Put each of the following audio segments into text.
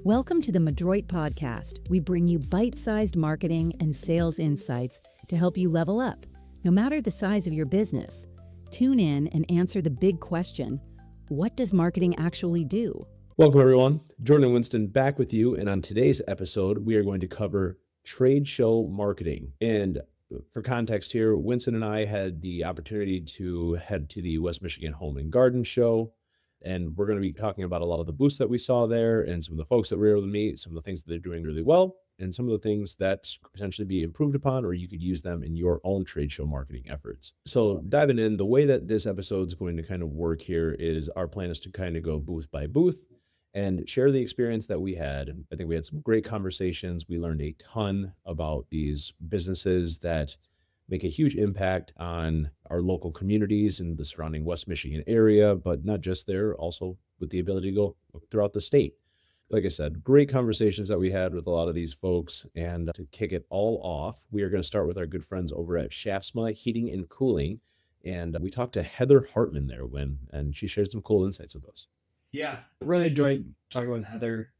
Welcome to the Madroit podcast. We bring you bite-sized marketing and sales insights to help you level up, no matter the size of your business. Tune in and answer the big question, what does marketing actually do? Welcome, everyone. Jordan Winston back with you. And on today's episode, we are going to cover trade show marketing. And for context here, Winston and I had the opportunity to head to the West Michigan Home and Garden Show. And we're going to be talking about a lot of the booths that we saw there and some of the folks that we were able to meet, some of the things that they're doing really well, and some of the things that could potentially be improved upon, or you could use them in your own trade show marketing efforts. So diving in, the way that this episode is going to kind of work here is our plan is to kind of go booth by booth and share the experience that we had. And I think we had some great conversations. We learned a ton about these businesses that make a huge impact on our local communities in the surrounding West Michigan area, but not just there, also with the ability to go throughout the state. Like I said, great conversations that we had with a lot of these folks. And to kick it all off, we are going to start with our good friends over at Schaafsma Heating and Cooling. And we talked to Heather Hartman there and she shared some cool insights with us. Yeah, really enjoyed talking with Heather.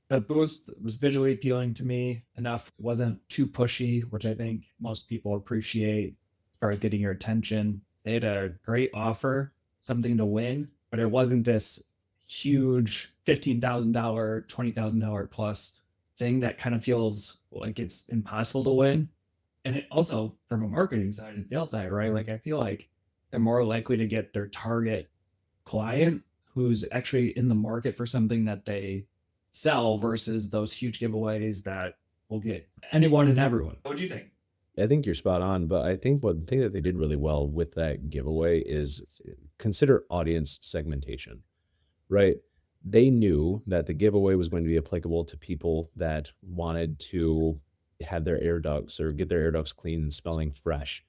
The booth was visually appealing to me enough. It wasn't too pushy, which I think most people appreciate as far as getting your attention. They had a great offer, something to win, but it wasn't this huge $15,000, $20,000 plus thing that kind of feels like it's impossible to win. And it also, from a marketing side and sales side, right? Like I feel like they're more likely to get their target client who's actually in the market for something that they sell versus those huge giveaways that will get anyone and everyone. What do you think? I think you're spot on, but I think one thing that they did really well with that giveaway is consider audience segmentation, right? They knew that the giveaway was going to be applicable to people that wanted to have their air ducts or get their air ducts clean and smelling fresh.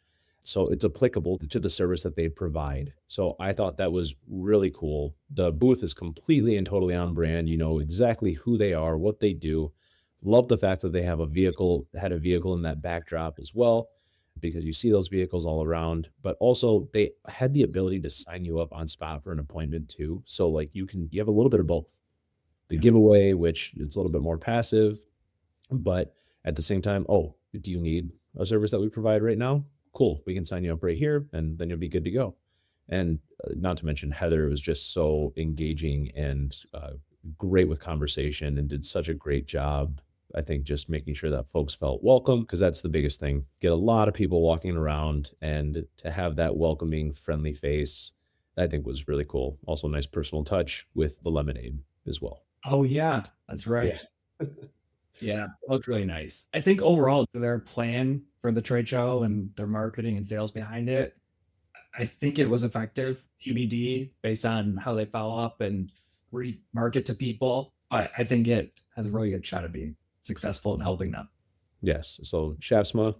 So it's applicable to the service that they provide. So I thought that was really cool. The booth is completely and totally on brand. You know exactly who they are, what they do. Love the fact that they have had a vehicle in that backdrop as well, because you see those vehicles all around, but also they had the ability to sign you up on spot for an appointment too. So like you have a little bit of both. The giveaway, which it's a little bit more passive, but at the same time, oh, do you need a service that we provide right now? Cool, we can sign you up right here and then you'll be good to go. And not to mention Heather was just so engaging and great with conversation and did such a great job. I think just making sure that folks felt welcome, because that's the biggest thing. Get a lot of people walking around, and to have that welcoming, friendly face, I think was really cool. Also a nice personal touch with the lemonade as well. Oh yeah, that's right. Yeah, that was really nice. I think overall their plan for the trade show and their marketing and sales behind it, I think it was effective. TBD based on how they follow up and remarket to people. But I think it has a really good shot at being successful in helping them. Yes. So Schaafsma,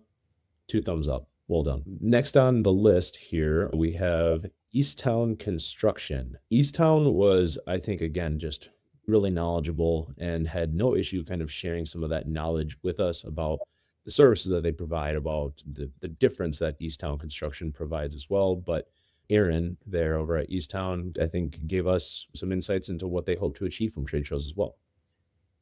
2 thumbs up. Well done. Next on the list here, we have Easttown Construction. Easttown was, I think, again, just really knowledgeable and had no issue kind of sharing some of that knowledge with us about the services that they provide, about the difference that Easttown Construction provides as well. But Aaron there over at Easttown, I think, gave us some insights into what they hope to achieve from trade shows as well.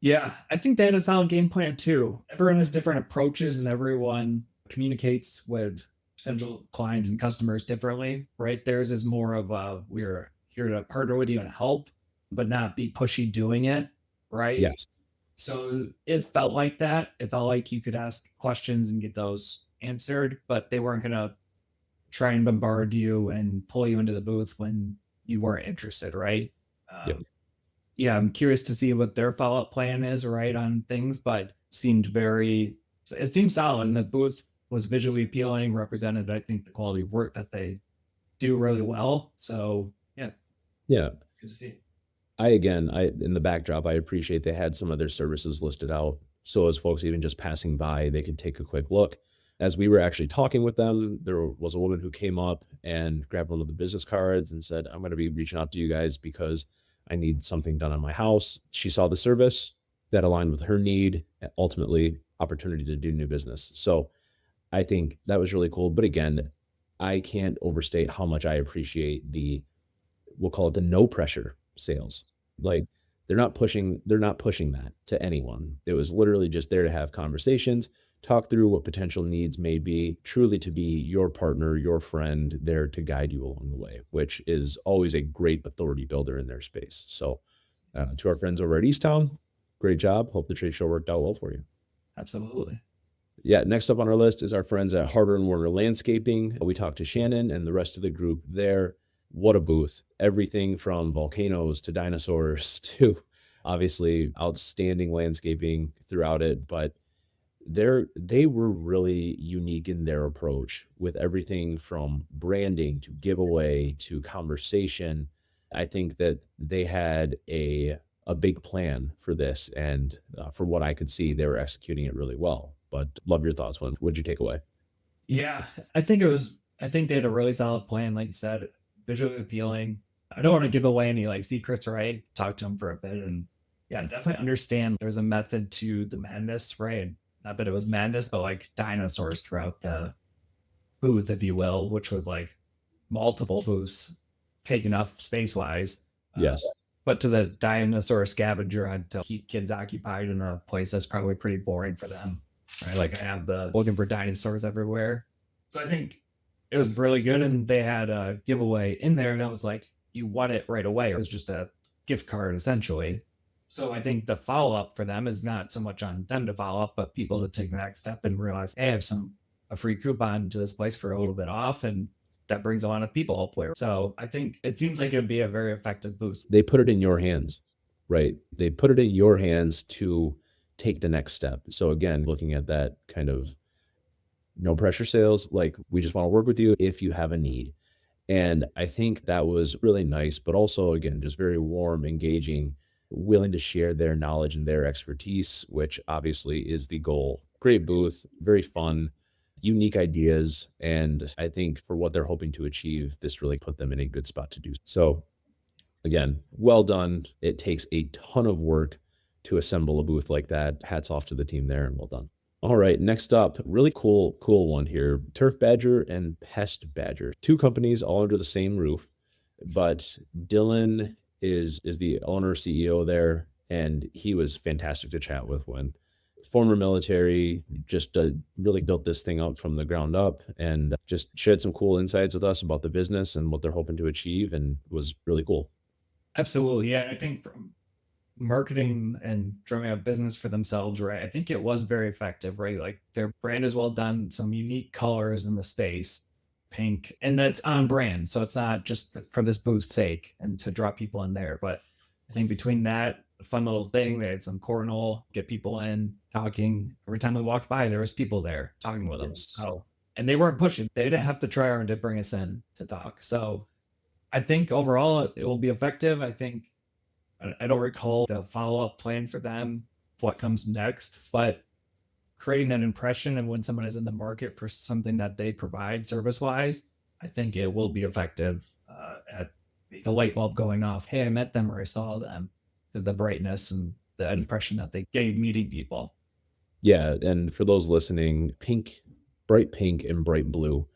Yeah, I think they had a solid game plan too. Everyone has different approaches and everyone communicates with potential clients and customers differently, right? Theirs is more of we're here to partner with you and help, but not be pushy doing it, right? Yes. So it felt like that. It felt like you could ask questions and get those answered, but they weren't going to try and bombard you and pull you into the booth when you weren't interested, right? Yep. Yeah, I'm curious to see what their follow-up plan is, right, on things, but it seemed solid. And the booth was visually appealing, represented, I think, the quality of work that they do really well. So, yeah. Good to see. In the backdrop, I appreciate they had some of their services listed out. So as folks even just passing by, they could take a quick look. As we were actually talking with them, there was a woman who came up and grabbed one of the business cards and said, I'm going to be reaching out to you guys because I need something done on my house. She saw the service that aligned with her need, ultimately opportunity to do new business. So I think that was really cool. But again, I can't overstate how much I appreciate we'll call it the no pressure sales. Like They're not pushing that to anyone. It was literally just there to have conversations, talk through what potential needs may be, truly to be your partner, your friend, there to guide you along the way, which is always a great authority builder in their space. So to our friends over at Easttown, great job. Hope the trade show worked out well for you. Absolutely. Yeah, next up on our list is our friends at Harder and Warner Landscaping. We talked to Shannon and the rest of the group there. What a booth. Everything from volcanoes to dinosaurs to obviously outstanding landscaping throughout it. But they were really unique in their approach with everything from branding to giveaway to conversation. I think that they had a big plan for this. And from what I could see, they were executing it really well. But love your thoughts. What'd you take away? Yeah, I think they had a really solid plan, like you said, visually appealing. I don't want to give away any like secrets, right? Talk to them for a bit, and yeah, definitely understand there's a method to the madness, right? Not that it was madness, but like dinosaurs throughout the booth, if you will, which was like multiple booths taken up space wise. Yes. But to the dinosaur scavenger hunt to keep kids occupied in a place that's probably pretty boring for them. Right, like I have the looking for dinosaurs everywhere. So I think it was really good, and they had a giveaway in there, and I was like, you won it right away. It was just a gift card essentially. So I think the follow up for them is not so much on them to follow up, but people to take the next step and realize, hey, I have a free coupon to this place for a little bit off, and that brings a lot of people hopefully. So I think it seems like it would be a very effective boost. They put it in your hands, right? They put it in your hands to take the next step. So again, looking at that kind of no pressure sales, like we just want to work with you if you have a need. And I think that was really nice, but also again, just very warm, engaging, willing to share their knowledge and their expertise, which obviously is the goal. Great booth, very fun, unique ideas. And I think for what they're hoping to achieve, this really put them in a good spot to do. So again, well done. It takes a ton of work to assemble a booth like that. Hats off to the team there, and well done. All right, next up, really cool one here. Turf Badger and Pest Badger. Two companies all under the same roof, but Dylan is the owner, CEO there, and he was fantastic to chat with. When former military, just really built this thing out from the ground up and just shared some cool insights with us about the business and what they're hoping to achieve, and was really cool. Absolutely. Yeah, I think from marketing and drumming up business for themselves, right? I think it was very effective, right? Like their brand is well done, some unique colors in the space, pink, and that's on brand. So it's not just for this booth's sake and to draw people in there. But I think between that, a fun little thing, they had some cornhole, get people in talking. Every time we walked by, there was people there talking with them. Yes. Oh, and they weren't pushing. They didn't have to try hard to bring us in to talk. So I think overall it will be effective. I think I don't recall the follow-up plan for them, what comes next, but creating that impression and when someone is in the market for something that they provide service-wise, I think it will be effective at the light bulb going off. Hey, I met them or I saw them, because the brightness and the impression that they gave meeting people. Yeah, and for those listening, bright pink and bright blue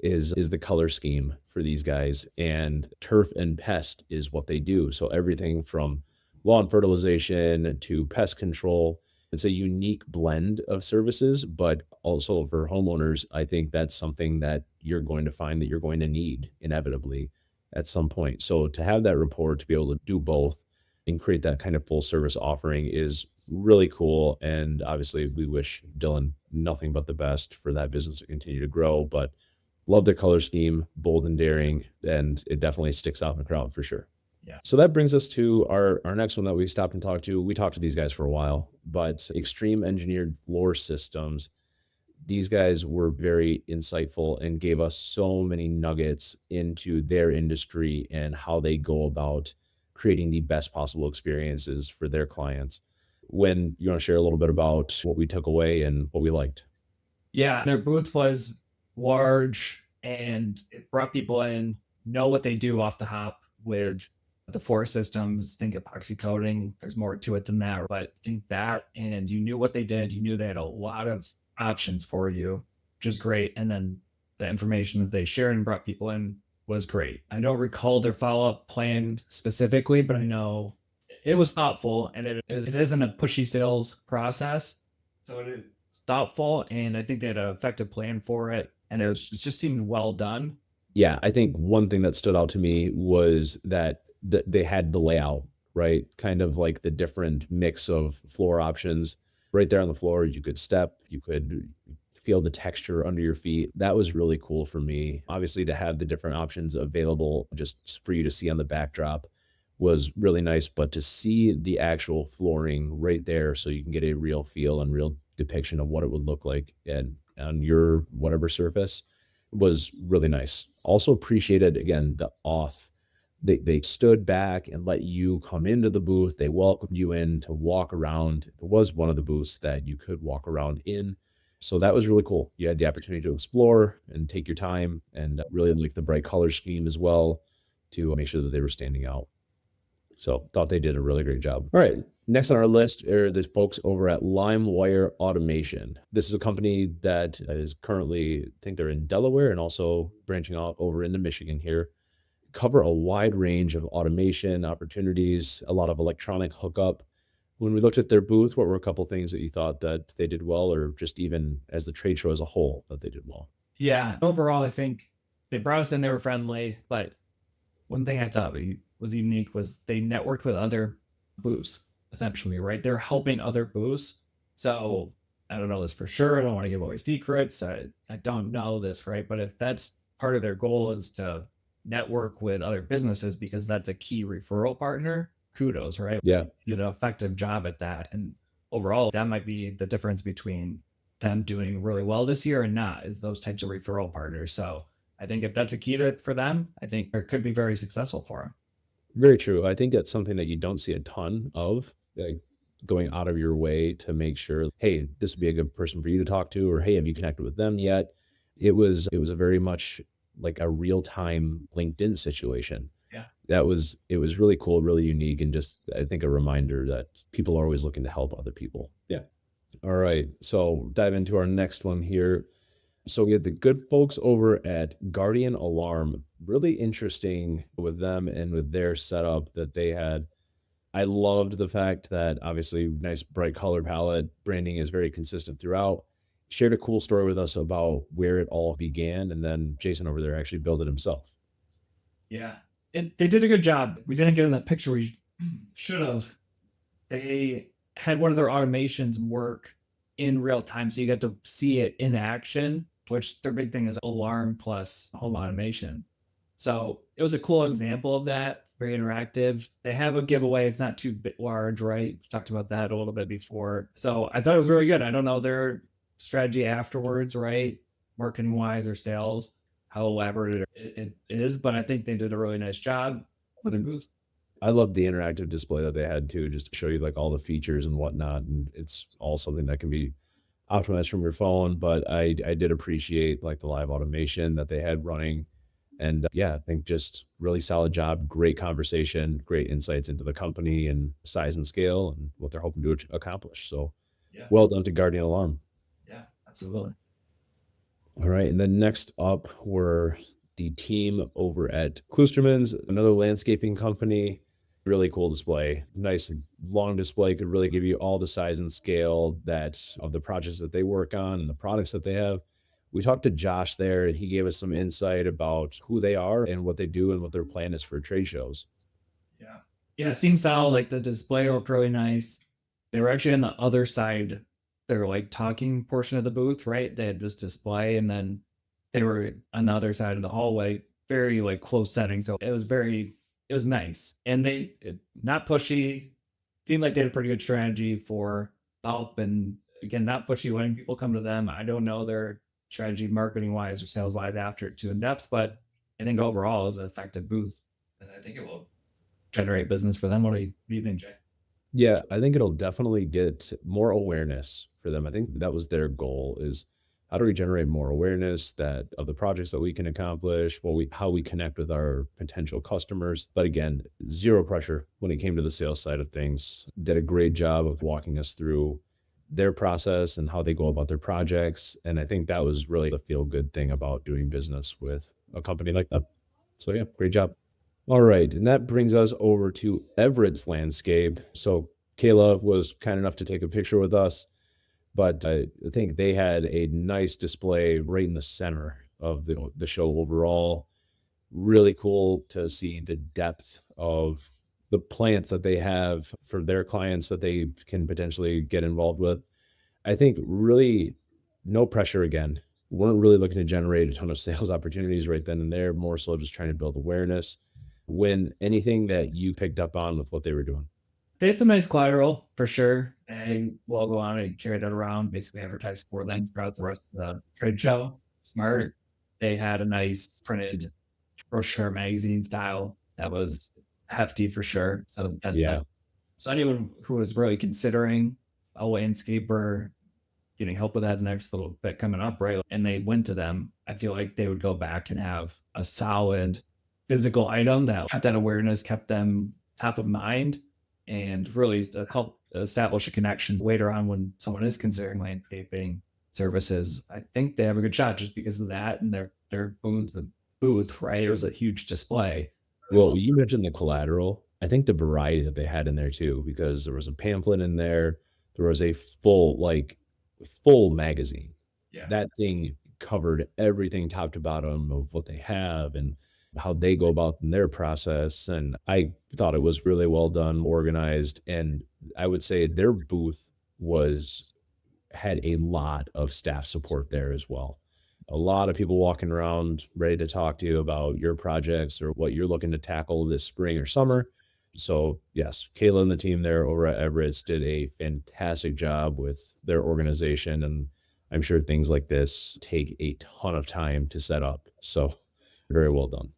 is the color scheme for these guys, and turf and pest is what they do. So everything from lawn fertilization to pest control, it's a unique blend of services, but also for homeowners, I think that's something that you're going to find that you're going to need inevitably at some point. So to have that rapport, to be able to do both and create that kind of full service offering is really cool. And obviously we wish Dylan nothing but the best for that business to continue to grow, but love the color scheme, bold and daring, and it definitely sticks out in the crowd for sure. Yeah. So that brings us to our next one that we stopped and talked to. We talked to these guys for a while, but Extreme Engineered Floor Systems, these guys were very insightful and gave us so many nuggets into their industry and how they go about creating the best possible experiences for their clients. When you want to share a little bit about what we took away and what we liked. Yeah, their booth was large and it brought people in, know what they do off the hop with the floor systems. Think epoxy coating, there's more to it than that, but think that, and you knew what they did. You knew they had a lot of options for you, which is great. And then the information that they shared and brought people in was great. I don't recall their follow-up plan specifically, but I know it was thoughtful, and it isn't a pushy sales process. So it is thoughtful, and I think they had an effective plan for it, and it just seemed well done. Yeah, I think one thing that stood out to me was that they had the layout, right? Kind of like the different mix of floor options right there on the floor. You could step, you could feel the texture under your feet. That was really cool for me. Obviously, to have the different options available just for you to see on the backdrop was really nice, but to see the actual flooring right there so you can get a real feel and real depiction of what it would look like and on your whatever surface was really nice. Also appreciated, again, the off. They stood back and let you come into the booth. They welcomed you in to walk around. There was one of the booths that you could walk around in. So that was really cool. You had the opportunity to explore and take your time, and really like the bright color scheme as well to make sure that they were standing out. So thought they did a really great job. All right. Next on our list are the folks over at LimeWire Automation. This is a company that is currently, I think they're in Delaware and also branching out over into Michigan here. Cover a wide range of automation opportunities, a lot of electronic hookup. When we looked at their booth, what were a couple things that you thought that they did well, or just even as the trade show as a whole that they did well? Yeah, overall, I think they brought us in, they were friendly, but one thing I thought was unique was they networked with other booths, essentially, right? They're helping other booths. So I don't know this for sure. I don't want to give away secrets. I don't know this, right? But if that's part of their goal is to network with other businesses because that's a key referral partner, kudos, right? Yeah. You did an effective job at that. And overall, that might be the difference between them doing really well this year and not, is those types of referral partners. So I think if that's a key to for them, I think it could be very successful for them. Very true. I think that's something that you don't see a ton of, like going out of your way to make sure, hey, this would be a good person for you to talk to, or hey, have you connected with them yet? It was a very much like a real-time LinkedIn situation. Yeah. It was really cool, really unique, and just I think a reminder that people are always looking to help other people. Yeah. All right. So dive into our next one here. So we had the good folks over at Guardian Alarm. Really interesting with them and with their setup that they had. I loved the fact that obviously nice bright color palette, branding is very consistent throughout. Shared a cool story with us about where it all began, and then Jason over there actually built it himself. Yeah. And they did a good job. We didn't get in that picture we should have. They had one of their automations work in real time, so you get to see it in action, which their big thing is alarm plus home automation. So it was a cool example of that, very interactive. They have a giveaway. It's not too large, right? We talked about that a little bit before. So I thought it was really good. I don't know their strategy afterwards, right? Marketing wise or sales, how elaborate it is, but I think they did a really nice job with their booth. I love the interactive display that they had too, just to show you like all the features and whatnot. And it's all something that can be optimized from your phone. But I did appreciate like the live automation that they had running. And yeah, I think just really solid job, great conversation, great insights into the company and size and scale and what they're hoping to accomplish. So Yeah. Well done to Guardian Alarm. Yeah, absolutely. All right. And then next up were the team over at Kloosterman's, another landscaping company. Really cool display. Nice long display, could really give you all the size and scale that of the projects that they work on and the products that they have. We talked to Josh there, and he gave us some insight about who they are and what they do and what their plan is for trade shows. Yeah. Yeah, it seems how like the display looked really nice. They were actually on the other side. They were like talking portion of the booth, right? They had this display, and then they were on the other side of the hallway, very like close setting. So it was nice. And not pushy. Seemed like they had a pretty good strategy for help. And again, not pushy when people come to them. I don't know their strategy marketing wise or sales wise after too in depth, but I think overall it was an effective booth. And I think it will generate business for them. What do you think, Jay? Yeah, I think it'll definitely get more awareness for them. I think that was their goal, is how do we generate more awareness that of the projects that we can accomplish, how we connect with our potential customers. But again, zero pressure when it came to the sales side of things. Did a great job of walking us through their process and how they go about their projects. And I think that was really the feel good thing about doing business with a company like that. So yeah, great job. All right. And that brings us over to Everett's landscape. So Kayla was kind enough to take a picture with us, but I think they had a nice display right in the center of the show overall. Really cool to see the depth of the plants that they have for their clients that they can potentially get involved with. I think really no pressure again. Weren't really looking to generate a ton of sales opportunities right then and there, more so just trying to build awareness. When anything that you picked up on with what they were doing? They had some nice collateral for sure. They will go on and carry that around, basically advertise for them throughout the rest of the trade show. Smart. They had a nice printed brochure magazine style that was hefty for sure. So that's Yeah. that. So anyone who was really considering a landscaper getting help with that next little bit coming up, right? And they went to them, I feel like they would go back and have a solid physical item that kept that awareness, kept them top of mind, and really help establish a connection later on when someone is considering landscaping services. I think they have a good shot just because of that and their booth, right? It was a huge display. Well, you mentioned the collateral. I think the variety that they had in there too, because there was a pamphlet in there. There was a full magazine. Yeah. That thing covered everything top to bottom of what they have and how they go about in their process. And I thought it was really well done, organized. And I would say their booth had a lot of staff support there as well. A lot of people walking around ready to talk to you about your projects or what you're looking to tackle this spring or summer. So yes, Kayla and the team there over at Everett did a fantastic job with their organization. And I'm sure things like this take a ton of time to set up. So very well done.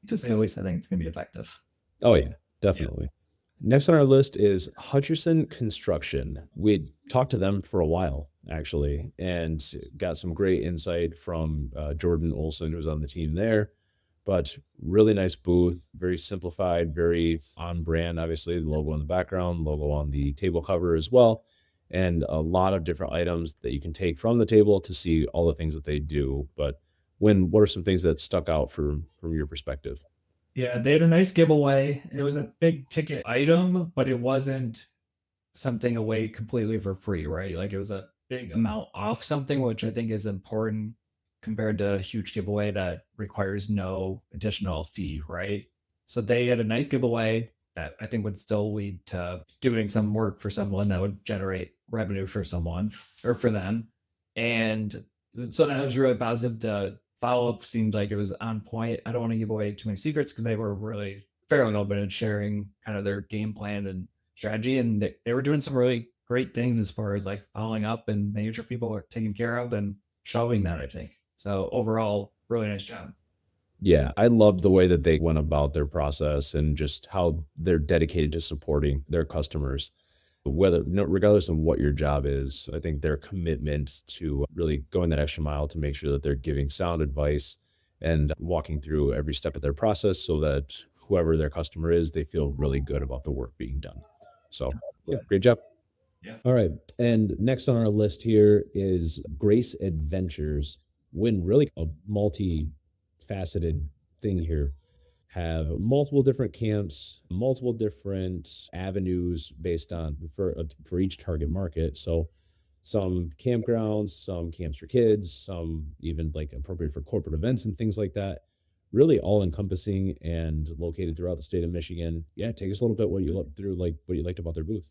To say the least, I think it's going to be effective. Oh yeah, definitely. Next on our list is Hutcherson Construction. We talked to them for a while, actually, and got some great insight from Jordan Winston, who's on the team there. But really nice booth, very simplified, very on brand. Obviously, the logo in the background, logo on the table cover as well, and a lot of different items that you can take from the table to see all the things that they do. But what are some things that stuck out from your perspective? Yeah, they had a nice giveaway. It was a big ticket item, but it wasn't something away completely for free, right? Like it was a big amount off something, which I think is important compared to a huge giveaway that requires no additional fee, right? So they had a nice giveaway that I think would still lead to doing some work for someone that would generate revenue for someone or for them. And so that was really positive. The follow-up seemed like it was on point. I don't want to give away too many secrets because they were really fairly open and sharing kind of their game plan and strategy. And they were doing some really great things as far as like following up and making sure people are taken care of and showing that, I think. So overall, really nice job. Yeah, I loved the way that they went about their process and just how they're dedicated to supporting their customers. Regardless of what your job is, I think their commitment to really going that extra mile to make sure that they're giving sound advice and walking through every step of their process so that whoever their customer is, they feel really good about the work being done. So yeah, great job. Yeah. All right. And next on our list here is Grace Adventures. When really a multifaceted thing here. Have multiple different camps, multiple different avenues based on for each target market. So some campgrounds, some camps for kids, some even like appropriate for corporate events and things like that. Really all encompassing and located throughout the state of Michigan. Yeah, take us a little bit what you looked through, like what you liked about their booth.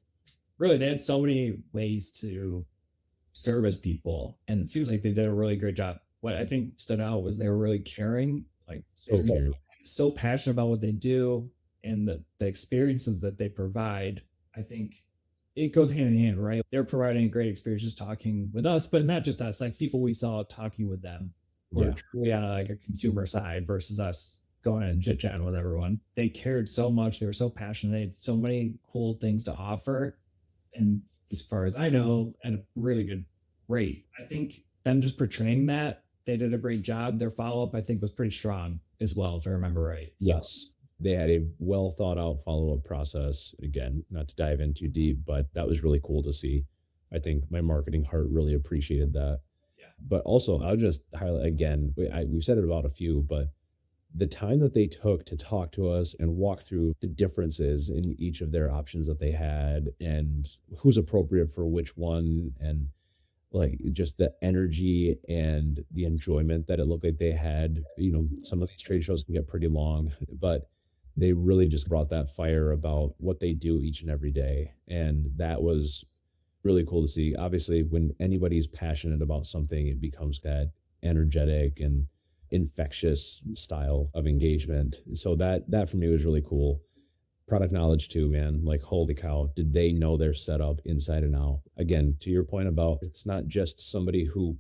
Really, they had so many ways to service people, and it seems like they did a really great job. What I think stood out was they were really caring, like so passionate about what they do and the experiences that they provide. I think it goes hand in hand, right? They're providing a great experience just talking with us, but not just us, like people we saw talking with them were truly on like a consumer side versus us going and chit chatting with everyone. They cared so much. They were so passionate. They had so many cool things to offer. And as far as I know, at a really good rate. I think them just portraying that, they did a great job. Their follow-up, I think, was pretty strong as well, if I remember right. So. Yes. They had a well thought out follow-up process. Again, not to dive in too deep, but that was really cool to see. I think my marketing heart really appreciated that. Yeah. But also, I'll just highlight again, we've said it about a few, but the time that they took to talk to us and walk through the differences in each of their options that they had and who's appropriate for which one, and like just the energy and the enjoyment that it looked like they had. Some of these trade shows can get pretty long, but they really just brought that fire about what they do each and every day. And that was really cool to see. Obviously, when anybody's passionate about something, it becomes that energetic and infectious style of engagement. So that for me was really cool. Product knowledge too, man. Like, holy cow, did they know their setup inside and out? Again, to your point about it's not just somebody who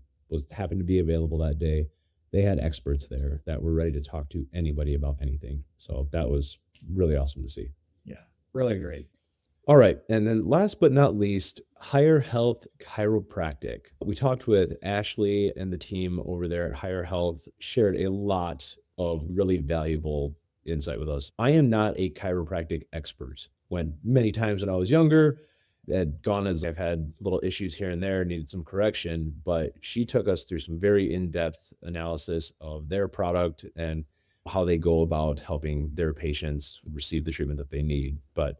happened to be available that day. They had experts there that were ready to talk to anybody about anything. So that was really awesome to see. Yeah, really great. All right. And then last but not least, Higher Health Chiropractic. We talked with Ashley and the team over there at Higher Health, shared a lot of really valuable insight with us. I am not a chiropractic expert. When many times when I was younger, had gone as I've had little issues here and there, needed some correction, but she took us through some very in-depth analysis of their product and how they go about helping their patients receive the treatment that they need. But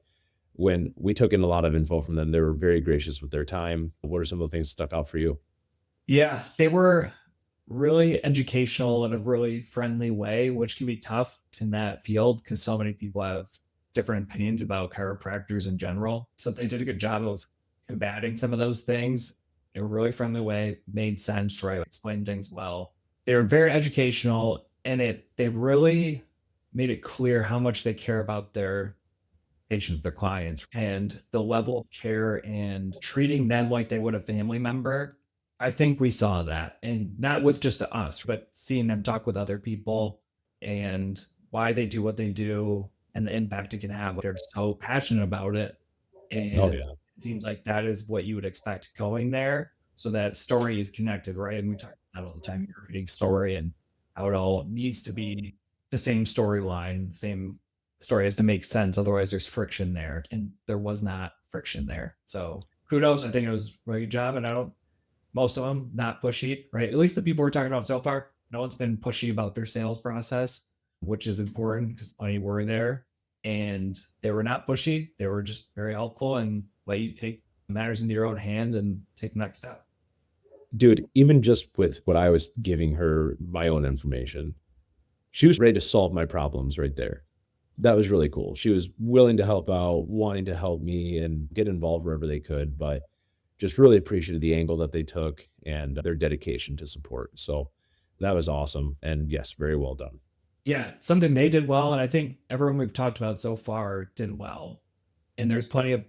when we took in a lot of info from them, they were very gracious with their time. What are some of the things that stuck out for you? Yeah, they were really educational in a really friendly way, which can be tough in that field because so many people have different opinions about chiropractors in general. So they did a good job of combating some of those things in a really friendly way, made sense, right? Explained things well. They were very educational, and they really made it clear how much they care about their patients, their clients, and the level of care and treating them like they would a family member. I think we saw that, and not with just us, but seeing them talk with other people and why they do what they do and the impact it can have. They're so passionate about it. And it seems like that is what you would expect going there. So that story is connected, right? And we talk about that all the time. You're reading story and how it all needs to be the same storyline, same story has to make sense. Otherwise, there's friction there. And there was not friction there. So kudos. I think it was a really good job. And most of them not pushy, right? At least the people we're talking about so far, no one's been pushy about their sales process, which is important because money were there. And they were not pushy. They were just very helpful and let you take matters into your own hand and take the next step. Dude, even just with what I was giving her, my own information, she was ready to solve my problems right there. That was really cool. She was willing to help out, wanting to help me and get involved wherever they could, but just really appreciated the angle that they took and their dedication to support. So that was awesome. And yes, very well done. Yeah, something they did well, and I think everyone we've talked about so far did well. And there's plenty of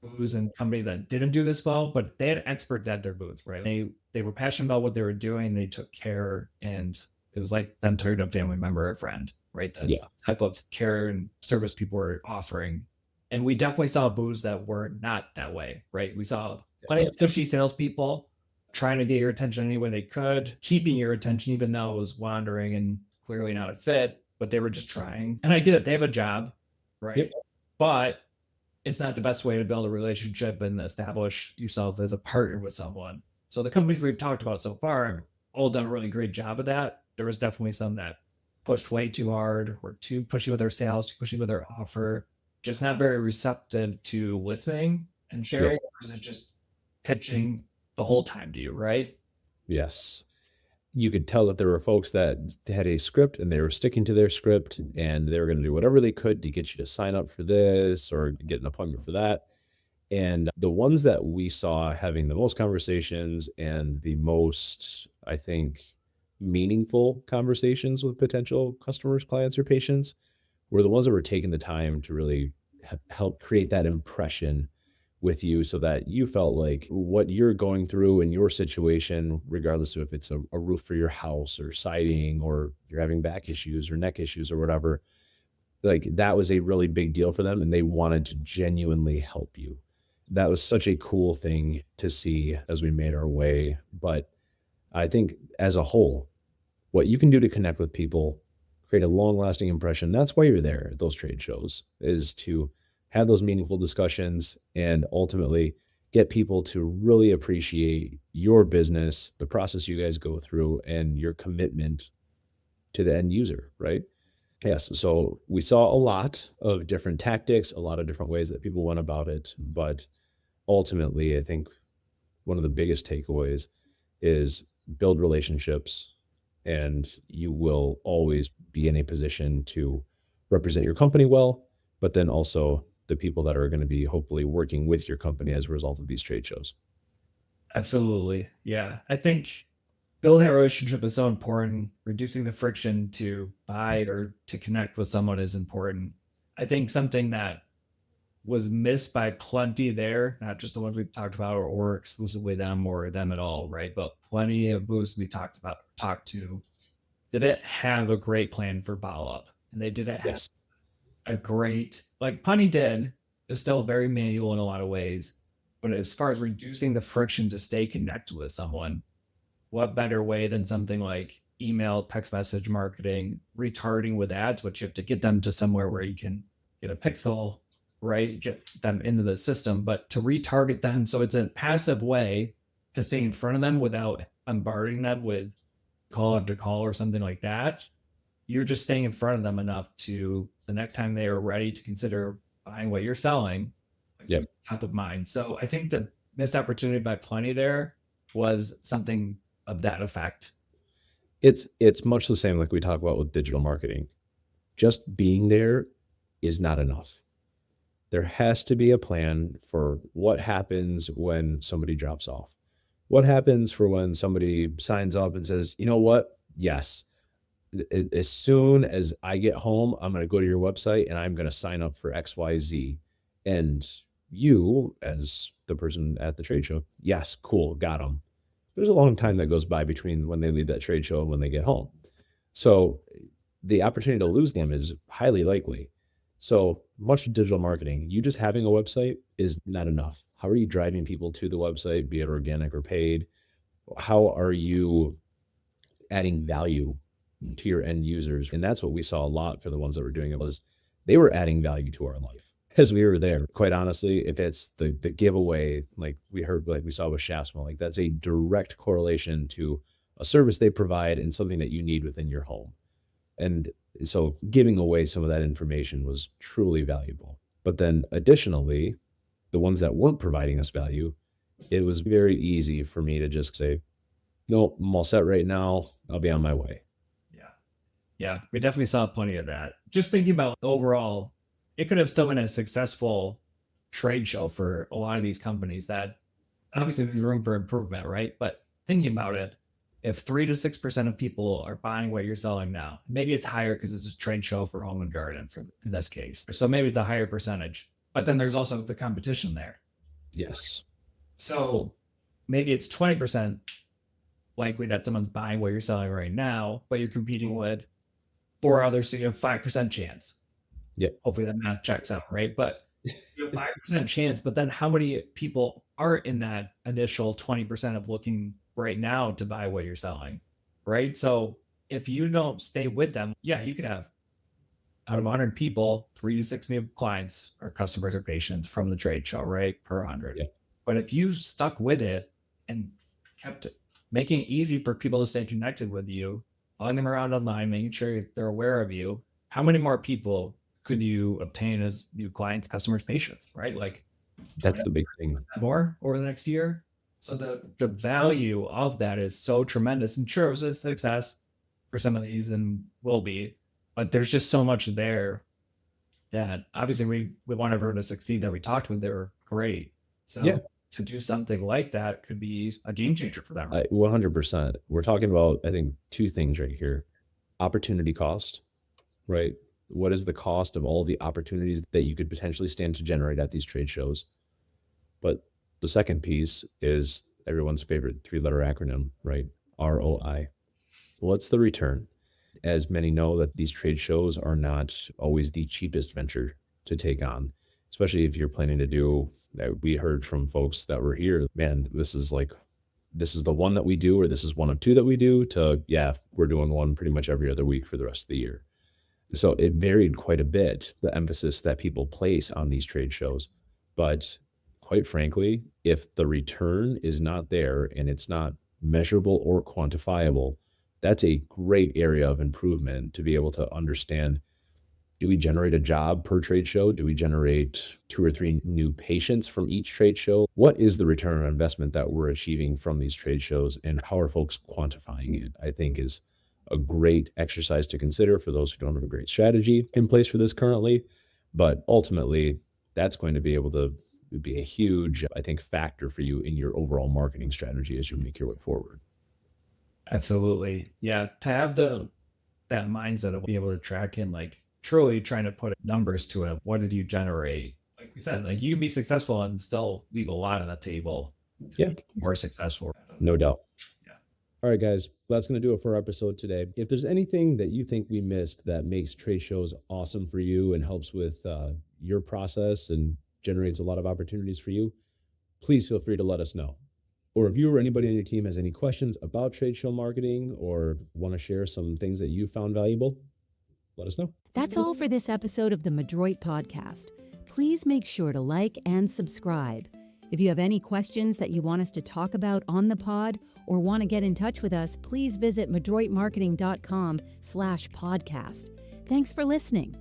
booths and companies that didn't do this well, but they had experts at their booth, right? They were passionate about what they were doing. They took care, and it was like them turning a family member or a friend, right? That's the type of care and service people were offering. And we definitely saw booths that were not that way, right? We saw plenty of fishy salespeople trying to get your attention any way they could, keeping your attention even though it was wandering and clearly not a fit, but they were just trying. And I get it. They have a job, right? Yep. But it's not the best way to build a relationship and establish yourself as a partner with someone. So the companies we've talked about so far have all done a really great job of that. There was definitely some that pushed way too hard, were too pushy with their sales, too pushy with their offer, just not very receptive to listening and sharing, versus just pitching the whole time to you, right? Yes. You could tell that there were folks that had a script and they were sticking to their script and they were going to do whatever they could to get you to sign up for this or get an appointment for that. And the ones that we saw having the most conversations and the most, I think, meaningful conversations with potential customers, clients, or patients were the ones that were taking the time to really help create that impression with you so that you felt like what you're going through in your situation, regardless of if it's a roof for your house or siding or you're having back issues or neck issues or whatever, like that was a really big deal for them and they wanted to genuinely help you. That was such a cool thing to see as we made our way. But I think as a whole, what you can do to connect with people, create a long-lasting impression, that's why you're there at those trade shows, is to have those meaningful discussions and ultimately get people to really appreciate your business, the process you guys go through, and your commitment to the end user, right? Yes. So we saw a lot of different tactics, a lot of different ways that people went about it. But ultimately, I think one of the biggest takeaways is build relationships, and you will always be in a position to represent your company well, but then also the people that are going to be hopefully working with your company as a result of these trade shows. Absolutely. Yeah. I think building that relationship is so important. Reducing the friction to buy or to connect with someone is important. I think something that was missed by plenty there, not just the ones we've talked about or exclusively them or them at all, right? But plenty of booths we talked to didn't have a great plan for follow-up. And they didn't have Yes. a great, like Punny did, is still very manual in a lot of ways. But as far as reducing the friction to stay connected with someone, what better way than something like email, text message marketing, retargeting with ads, which you have to get them to somewhere where you can get a pixel, right? Get them into the system, but to retarget them. So it's a passive way to stay in front of them without bombarding them with call after call or something like that. You're just staying in front of them enough to the next time they are ready to consider buying what you're selling, Yep. top of mind. So I think the missed opportunity by Plenty there was something of that effect. It's much the same like we talk about with digital marketing. Just being there is not enough. There has to be a plan for what happens when somebody drops off. What happens for when somebody signs up and says, you know what? Yes. As soon as I get home, I'm going to go to your website and I'm going to sign up for XYZ. And you, as the person at the trade show, yes, cool, got them. There's a long time that goes by between when they leave that trade show and when they get home. So the opportunity to lose them is highly likely. So much of digital marketing, you just having a website is not enough. How are you driving people to the website, be it organic or paid? How are you adding value to your end users? And that's what we saw a lot for the ones that were doing it, was they were adding value to our life as we were there. Quite honestly, if it's the giveaway, like we heard, like we saw with Schaafsma, like that's a direct correlation to a service they provide and something that you need within your home. And so giving away some of that information was truly valuable. But then additionally, the ones that weren't providing us value, it was very easy for me to just say, no, I'm all set right now. I'll be on my way. Yeah, we definitely saw plenty of that. Just thinking about overall, it could have still been a successful trade show for a lot of these companies that obviously there's room for improvement, right? But thinking about it, if 3 to 6% of people are buying what you're selling now, maybe it's higher because it's a trade show for home and garden in this case. So maybe it's a higher percentage, but then there's also the competition there. Yes. So maybe it's 20% likely that someone's buying what you're selling right now, but you're competing with 4 others, so you have 5% chance. Yeah. Hopefully that math checks out, right? But you have 5% chance, but then how many people are in that initial 20% of looking right now to buy what you're selling, right? So if you don't stay with them, yeah, you could have out of 100 people, 3 to 6 new clients or customers or patients from the trade show, right? Per 100. Yeah. But if you stuck with it and kept making it easy for people to stay connected with you, following them around online, making sure they're aware of you, how many more people could you obtain as new clients, customers, patients, right? Like that's the big thing. More over the next year. So the value of that is so tremendous. And sure, it was a success for some of these and will be, but there's just so much there that obviously we want everyone to succeed that we talked with. They were great. So yeah, to do something like that could be a game changer for them. 100%. We're talking about, I think, 2 things right here. Opportunity cost, right? What is the cost of all the opportunities that you could potentially stand to generate at these trade shows? But the second piece is everyone's favorite 3-letter acronym, right? ROI. What's the return? As many know, that these trade shows are not always the cheapest venture to take on, especially if you're planning to do, we heard from folks that were here, man, this is the one that we do, or this is one of 2 that we do, to, yeah, we're doing one pretty much every other week for the rest of the year. So it varied quite a bit, the emphasis that people place on these trade shows. But quite frankly, if the return is not there and it's not measurable or quantifiable, that's a great area of improvement to be able to understand Do we generate a job per trade show? Do we generate 2 or 3 new patients from each trade show? What is the return on investment that we're achieving from these trade shows, and how are folks quantifying it? I think is a great exercise to consider for those who don't have a great strategy in place for this currently. But ultimately, that's going to be able to be a huge, I think, factor for you in your overall marketing strategy as you make your way forward. Absolutely. Yeah. To have that mindset of be able to track in, like truly trying to put numbers to it. What did you generate? Like we said, like you can be successful and still leave a lot on the table. Yeah. More successful. No doubt. Yeah. All right, guys, that's going to do it for our episode today. If there's anything that you think we missed that makes trade shows awesome for you and helps with your process and generates a lot of opportunities for you, please feel free to let us know. Or if you or anybody on your team has any questions about trade show marketing or want to share some things that you found valuable, let us know. That's all for this episode of the Madroit podcast. Please make sure to like and subscribe. If you have any questions that you want us to talk about on the pod or want to get in touch with us, please visit madroitmarketing.com/podcast. Thanks for listening.